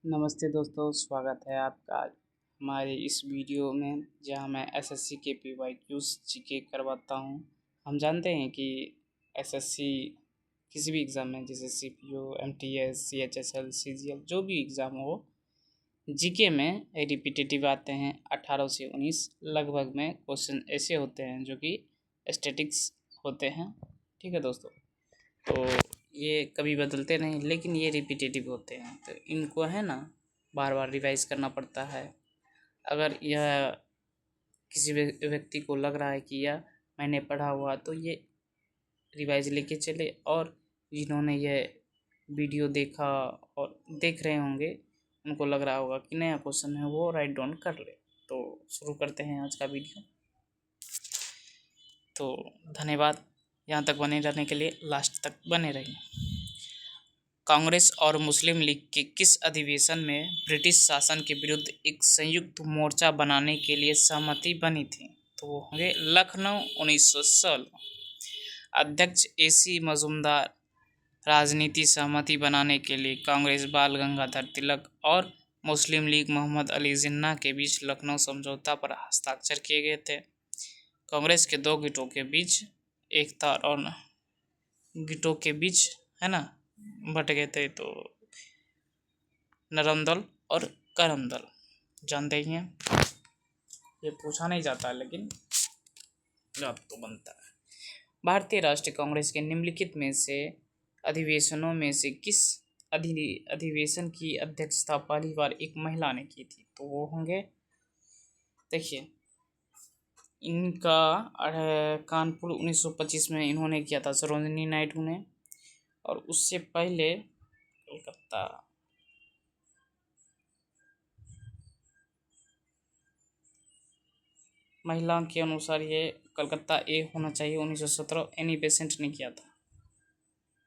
नमस्ते दोस्तों, स्वागत है आपका हमारे इस वीडियो में जहां मैं एसएससी के पीवाईक्यूज जीके करवाता हूं। हम जानते हैं कि एसएससी किसी भी एग्ज़ाम में जैसे सीपीओ, एमटीएस, सीएचएसएल, सीजीएल जो भी एग्ज़ाम हो, जीके में रिपीटेटिव आते हैं 18 से 19 लगभग में क्वेश्चन ऐसे होते हैं जो कि स्टैटिक्स होते हैं। ठीक है दोस्तों, तो ये कभी बदलते नहीं लेकिन ये रिपीटेटिव होते हैं, तो इनको है ना बार बार रिवाइज करना पड़ता है। अगर यह किसी व्यक्ति को लग रहा है कि यह मैंने पढ़ा हुआ, तो ये रिवाइज लेके चले, और जिन्होंने यह वीडियो देखा और देख रहे होंगे उनको लग रहा होगा कि नया क्वेश्चन है, वो राइट डाउन कर ले। तो शुरू करते हैं आज का वीडियो। तो धन्यवाद, यहाँ तक बने रहने के लिए, लास्ट तक बने रहिए। कांग्रेस और मुस्लिम लीग के किस अधिवेशन में ब्रिटिश शासन के विरुद्ध एक संयुक्त मोर्चा बनाने के लिए सहमति बनी थी? तो वो होंगे लखनऊ 1916। अध्यक्ष AC मजूमदार राजनीति सहमति बनाने के लिए कांग्रेस बाल गंगाधर तिलक और मुस्लिम लीग मोहम्मद अली जिन्ना के बीच लखनऊ समझौता पर हस्ताक्षर किए गए थे। कांग्रेस के दो गुटों के बीच एकता और गुटों के बीच है ना बट गए थे, तो नरम दल और करम दल जानते ही हैं। ये पूछा नहीं जाता लेकिन याद तो बनता है। भारतीय राष्ट्रीय कांग्रेस के निम्नलिखित में से अधिवेशनों में से किस अधिवेशन की अध्यक्षता पहली बार एक महिला ने की थी? तो वो होंगे, देखिए इनका कानपुर 1925 में इन्होंने किया था, सरोजिनी नायडू ने, और उससे पहले कलकत्ता महिला के अनुसार ये कलकत्ता ए होना चाहिए। 1917 एनी बेसेंट ने किया था।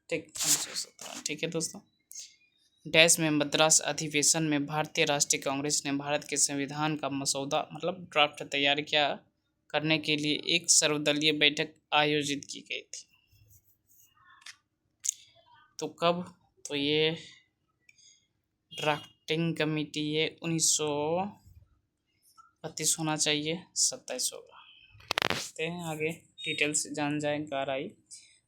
ठीक, 1917। ठीक है दोस्तों। डैश में मद्रास अधिवेशन में भारतीय राष्ट्रीय कांग्रेस ने भारत के संविधान का मसौदा मतलब ड्राफ्ट तैयार किया करने के लिए एक सर्वदलीय बैठक आयोजित की गई थी। तो कब? तो ये ड्राफ्टिंग कमेटी ये 1932 होना चाहिए, 27 होगा। देखते हैं आगे डिटेल्स जान जाए। गाराई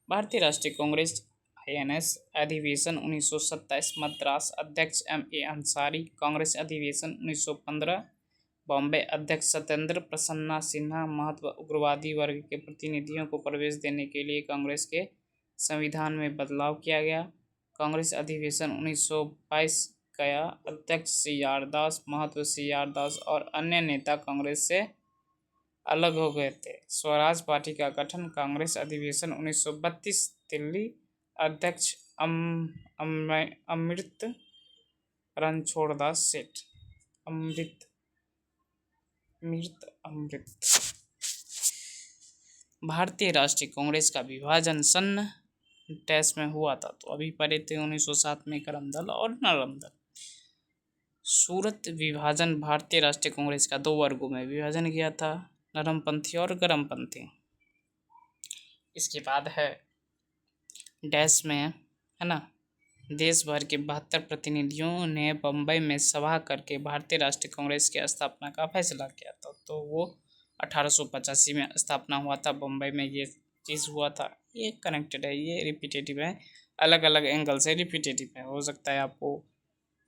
भारतीय राष्ट्रीय कांग्रेस INS अधिवेशन 1927 मद्रास अध्यक्ष MA अंसारी, कांग्रेस अधिवेशन 1915 बॉम्बे अध्यक्ष सत्येंद्र प्रसन्ना सिन्हा, महत्व उग्रवादी वर्ग के प्रतिनिधियों को प्रवेश देने के लिए कांग्रेस के संविधान में बदलाव किया गया। कांग्रेस अधिवेशन 1922 गया, अध्यक्ष CR दास, महत्व CR दास और अन्य नेता कांग्रेस से अलग हो गए थे। स्वराज पार्टी का गठन, कांग्रेस अधिवेशन 1932 दिल्ली, अध्यक्ष अमृत रणछोड़दास सेठ। अमृत भारतीय राष्ट्रीय कांग्रेस का विभाजन सन डैश में हुआ था, तो अभी पढ़े थे 1907 में करम दल और नरम दल। सूरत विभाजन भारतीय राष्ट्रीय कांग्रेस का दो वर्गों में विभाजन किया था, नरमपंथी और गरमपंथी। इसके बाद है डैश में है ना, देश भर के 72 प्रतिनिधियों ने बम्बई में सभा करके भारतीय राष्ट्रीय कांग्रेस की स्थापना का फैसला किया था। तो वो 1885 में स्थापना हुआ था, बम्बई में ये चीज़ हुआ था। ये कनेक्टेड है, ये रिपीटेटिव है, अलग अलग एंगल से रिपीटेटिव है। हो सकता है आपको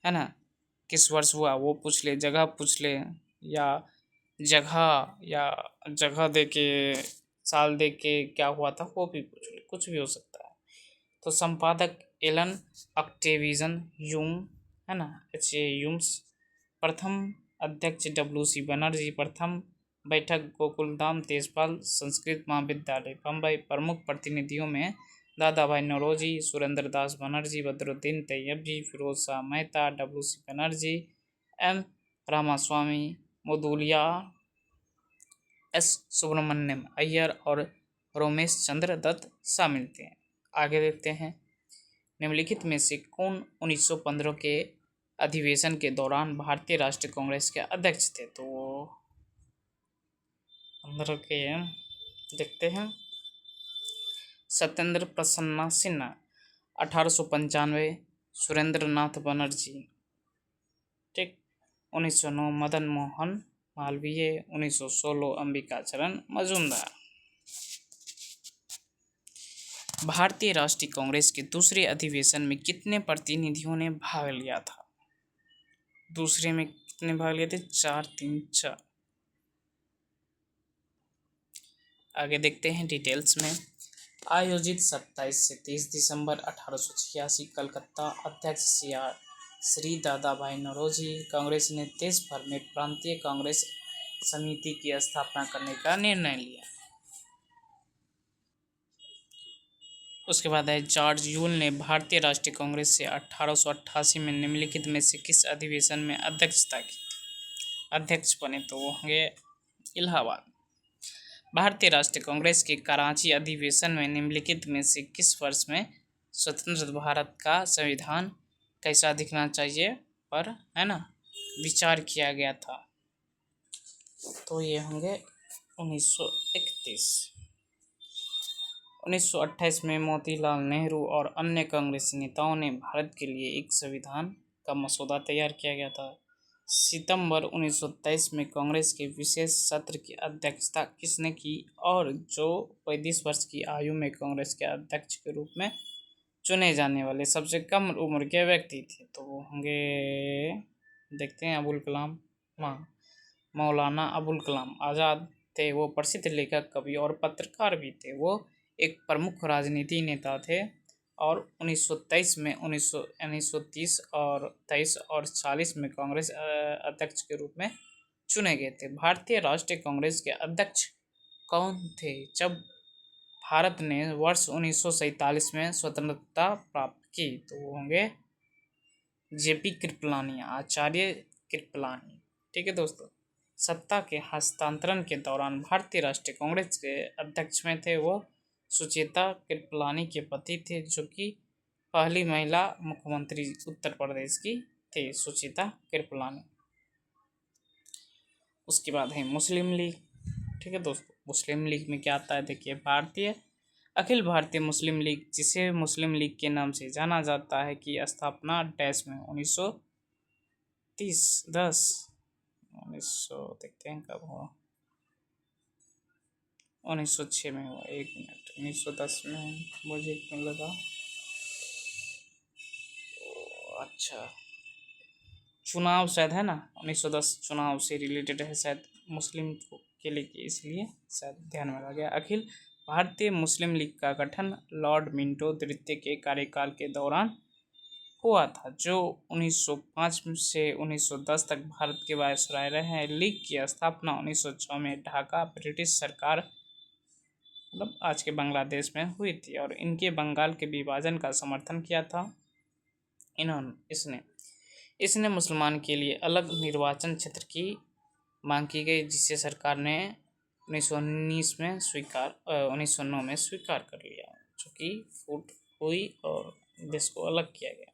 है ना किस वर्ष हुआ वो पूछ ले, जगह पूछ ले, या जगह दे के साल दे के क्या हुआ था वो भी पूछ ले, कुछ भी हो सकता है। तो संपादक एलन ऑक्टेविजन यूम है ना, HA यूम्स। प्रथम अध्यक्ष WC बनर्जी। प्रथम बैठक गोकुलधाम तेजपाल संस्कृत महाविद्यालय बम्बई। प्रमुख प्रतिनिधियों में दादा भाई नौरोजी, सुरेंद्र दास Banerjee, Badruddin Tyabji, Firoz Shah Mehta, WC Banerjee, M Ramaswamy मुदुलिया, S Subramaniam Iyer और रोमेश चंद्र दत्त शामिल थे। आगे देखते हैं, निम्नलिखित में से कौन 1915 के अधिवेशन के दौरान भारतीय राष्ट्रीय कांग्रेस के अध्यक्ष थे? तो वो 15 के देखते हैं, सत्येंद्र प्रसन्ना सिन्हा। 1895 सुरेंद्र नाथ बनर्जी। 1909 मदन मोहन मालवीय, 1916 अंबिका चरण मजूमदार। भारतीय राष्ट्रीय कांग्रेस के दूसरे अधिवेशन में कितने प्रतिनिधियों ने भाग लिया था? दूसरे में कितने भाग लिए थे? 4, 3, 4। आगे देखते हैं डिटेल्स में। आयोजित 27 से 30 दिसंबर 1886 कलकत्ता, अध्यक्ष श्री दादा भाई नौरोजी कांग्रेस ने देश भर में प्रांतीय कांग्रेस समिति की स्थापना करने का निर्णय लिया। उसके बाद है जॉर्ज यूल ने भारतीय राष्ट्रीय कांग्रेस से 1888 में निम्नलिखित में से किस अधिवेशन में अध्यक्षता की थी? अध्यक्ष बने तो वो होंगे इलाहाबाद। भारतीय राष्ट्रीय कांग्रेस के कराची अधिवेशन में निम्नलिखित में से किस वर्ष में स्वतंत्र भारत का संविधान कैसा दिखना चाहिए पर है ना विचार किया गया था? तो ये होंगे 1931। 1928 में मोतीलाल नेहरू और अन्य कांग्रेसी नेताओं ने भारत के लिए एक संविधान का मसौदा तैयार किया गया था। सितंबर 1923 में कांग्रेस के विशेष सत्र की अध्यक्षता किसने की और जो 35 वर्ष की आयु में कांग्रेस के अध्यक्ष के रूप में चुने जाने वाले सबसे कम उम्र के व्यक्ति थे? तो वो होंगे, देखते हैं, अबुल कलाम। मौलाना अबुल कलाम आज़ाद थे। वो प्रसिद्ध लेखक, कवि और पत्रकार भी थे। वो एक प्रमुख राजनीति नेता थे और 1923 में 1930 और 23 और 40 में कांग्रेस अध्यक्ष के रूप में चुने गए थे। भारतीय राष्ट्रीय कांग्रेस के अध्यक्ष कौन थे जब भारत ने वर्ष 1947 में स्वतंत्रता प्राप्त की? तो वो होंगे जेपी कृपलानी, आचार्य कृपलानी। ठीक है दोस्तों, सत्ता के हस्तांतरण के दौरान भारतीय राष्ट्रीय कांग्रेस के अध्यक्ष में थे वो सुचेता कृपलानी के पति थे, जो कि पहली महिला मुख्यमंत्री उत्तर प्रदेश की थे, सुचेता कृपलानी। उसके बाद है मुस्लिम लीग। ठीक है दोस्तों, मुस्लिम लीग में क्या आता है? देखिए, अखिल भारतीय मुस्लिम लीग, जिसे मुस्लिम लीग के नाम से जाना जाता है, की स्थापना डैश में 1910 देखते हैं कब हुआ। 1906 में हुआ। 1 मिनट, 1910 में मुझे क्यों लगा, अच्छा चुनाव शायद है ना, 1910 चुनाव से रिलेटेड है शायद मुस्लिम के लिए, इसलिए शायद ध्यान में आ गया। अखिल भारतीय मुस्लिम लीग का गठन लॉर्ड मिंटो द्वितीय के कार्यकाल के दौरान हुआ था, जो 1905 से 1910 तक भारत के वायसराय रहे। लीग की स्थापना 1906 में ढाका ब्रिटिश सरकार, मतलब आज के बांग्लादेश में हुई थी, और इनके बंगाल के विभाजन का समर्थन किया था। इसने मुसलमान के लिए अलग निर्वाचन क्षेत्र की मांग की गई, जिसे सरकार ने 1909 में स्वीकार कर लिया, जो कि फूट हुई और देश को अलग किया गया।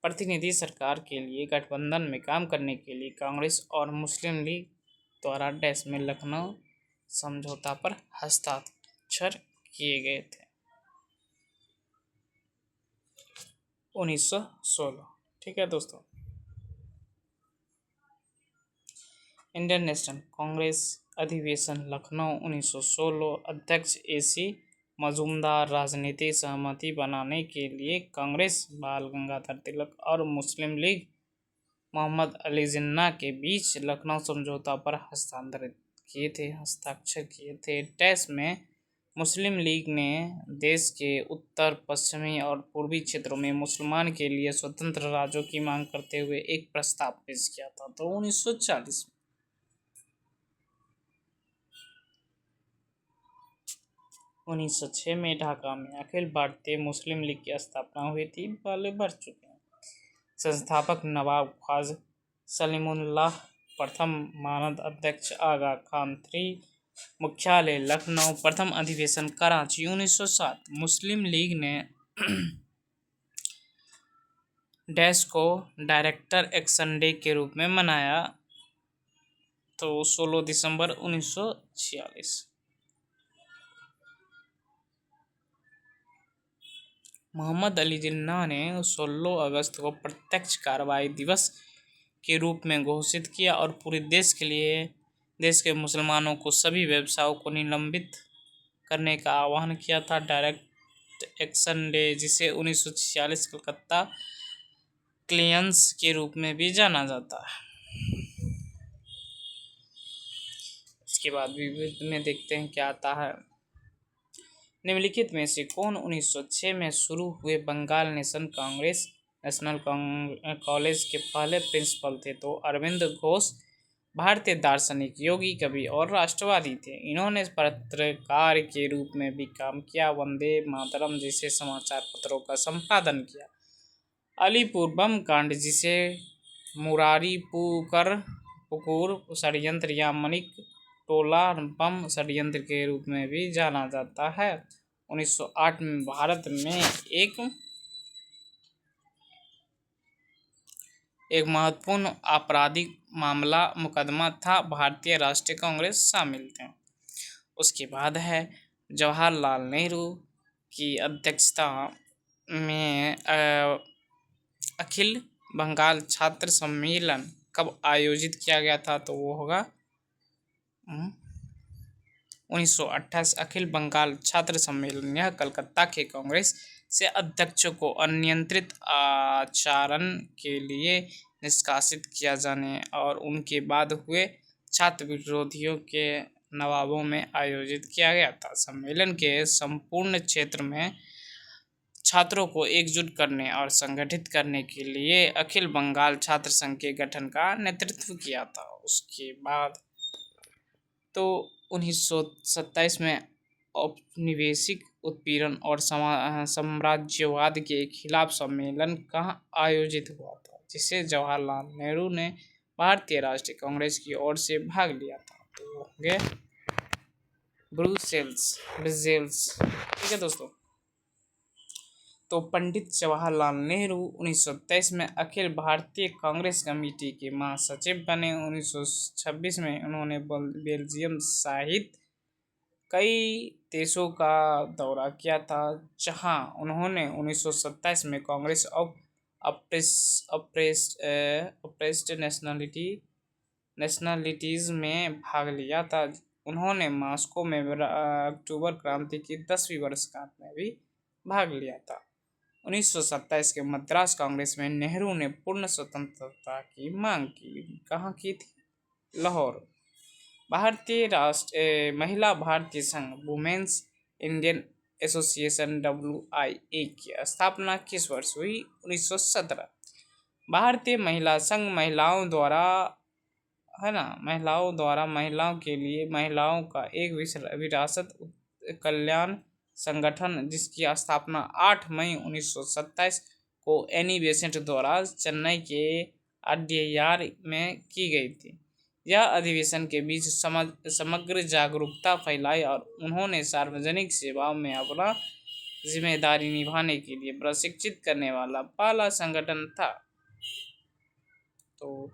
प्रतिनिधि सरकार के लिए गठबंधन में काम करने के लिए कांग्रेस और मुस्लिम लीग द्वारा डैश में लखनऊ समझौता पर हस्ताक्षर किए गए थे 1916। ठीक है दोस्तों, इंडियन नेशनल कांग्रेस अधिवेशन लखनऊ 1916। अध्यक्ष AC मजूमदार। राजनीतिक सहमति बनाने के लिए कांग्रेस बाल गंगाधर तिलक और मुस्लिम लीग मोहम्मद अली जिन्ना के बीच लखनऊ समझौता पर हस्ताक्षर किए थे। डैश में मुस्लिम लीग ने देश के उत्तर पश्चिमी और पूर्वी क्षेत्रों में मुसलमान के लिए स्वतंत्र राज्यों की मांग करते हुए एक प्रस्ताव पेश किया था, तो 1940 में। 1906 में ढाका में अखिल भारतीय मुस्लिम लीग की स्थापना हुई थी। पहले बढ़ चुके हैं। संस्थापक नवाब ख्वाजा सलीमुल्लाह, प्रथम मानद अध्यक्ष आगा खान III, मुख्यालय लखनऊ, प्रथम अधिवेशन कराची 1907। मुस्लिम लीग ने डैश को डायरेक्टर एक्शन डे के रूप में मनाया, तो 16 दिसंबर 1946। मोहम्मद अली जिन्ना ने 16 अगस्त को प्रत्यक्ष कार्रवाई दिवस के रूप में घोषित किया और पूरे देश के लिए देश के मुसलमानों को सभी व्यवसायों को निलंबित करने का आह्वान किया था। डायरेक्ट एक्शन डे, जिसे 1946 कलकत्ता क्लियंस के रूप में भी जाना जाता है। इसके बाद विविध में देखते हैं क्या आता है। निम्नलिखित में से कौन 1906 में शुरू हुए बंगाल नेशनल कॉलेज के पहले प्रिंसिपल थे? तो अरविंद घोष भारतीय दार्शनिक, योगी, कवि और राष्ट्रवादी थे। इन्होंने पत्रकार के रूप में भी काम किया। वंदे मातरम जैसे समाचार पत्रों का संपादन किया। अलीपुर बम कांड, जिसे मुरारी पुकुर षड्यंत्र या मणिक टोला बम षड्यंत्र के रूप में भी जाना जाता है। 1908 में भारत में एक महत्वपूर्ण आपराधिक मुकदमा था। भारतीय राष्ट्रीय कांग्रेस शामिल थे। उसके बाद है जवाहरलाल नेहरू की अध्यक्षता में अखिल बंगाल छात्र सम्मेलन कब आयोजित किया गया था? तो वो होगा 1928 अखिल बंगाल छात्र सम्मेलन। यह कलकत्ता के कांग्रेस से अध्यक्षों को अनियंत्रित आचरण के लिए निष्कासित किया जाने और उनके बाद हुए छात्र विरोधियों के नवाबों में आयोजित किया गया था। सम्मेलन के संपूर्ण क्षेत्र में छात्रों को एकजुट करने और संगठित करने के लिए अखिल बंगाल छात्र संघ के गठन का नेतृत्व किया था। उसके बाद तो 1927 में औपनिवेशिक उत्पीड़न और साम्राज्यवाद के खिलाफ सम्मेलन कहाँ आयोजित हुआ था, जिसे जवाहरलाल नेहरू ने भारतीय राष्ट्रीय कांग्रेस की ओर से भाग लिया था? तो होंगे ब्रुसेल्स। ठीक है दोस्तों। तो पंडित जवाहरलाल नेहरू 1923 में अखिल भारतीय कांग्रेस कमेटी के महासचिव बने। 1926 में उन्होंने बेल्जियम सहित कई देशों का दौरा किया था, जहां उन्होंने 1927 में कांग्रेस ऑफ अप्रेस्ड नेशनलिटीज में भाग लिया था। उन्होंने मॉस्को में अक्टूबर क्रांति की 10वीं वर्षगांठ में भी भाग लिया था। 1927 के मद्रास कांग्रेस में नेहरू ने पूर्ण स्वतंत्रता की मांग की। कहाँ की थी? लाहौर। भारतीय महिला भारतीय संघ वुमेन्स इंडियन एसोसिएशन WIA की स्थापना किस वर्ष हुई? 1917। भारतीय महिला संघ महिलाओं के लिए महिलाओं का एक विरासत कल्याण संगठन, जिसकी स्थापना 8 मई 1927 को एनी बेसेंट द्वारा चेन्नई के अड्यायार में की गई थी। यह अधिवेशन के बीच समग्र जागरूकता फैलाई और उन्होंने सार्वजनिक सेवाओं में अपना जिम्मेदारी निभाने के लिए प्रशिक्षित करने वाला पहला संगठन था। तो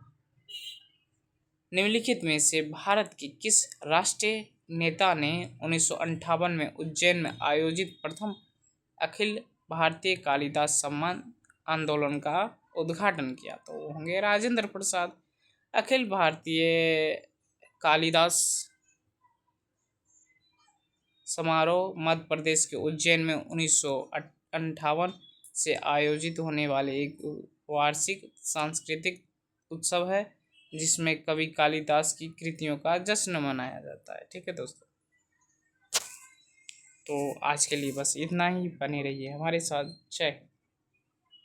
निम्नलिखित में से भारत के किस राष्ट्रीय नेता ने 1958 में उज्जैन में आयोजित प्रथम अखिल भारतीय कालिदास सम्मान आंदोलन का उद्घाटन किया? तो होंगे राजेंद्र प्रसाद। अखिल भारतीय कालिदास समारोह मध्य प्रदेश के उज्जैन में 1958 से आयोजित होने वाले एक वार्षिक सांस्कृतिक उत्सव है, जिसमें कवि कालिदास की कृतियों का जश्न मनाया जाता है। ठीक है दोस्तों। तो आज के लिए बस इतना ही। बने रहिए हमारे साथ। जय हिंद।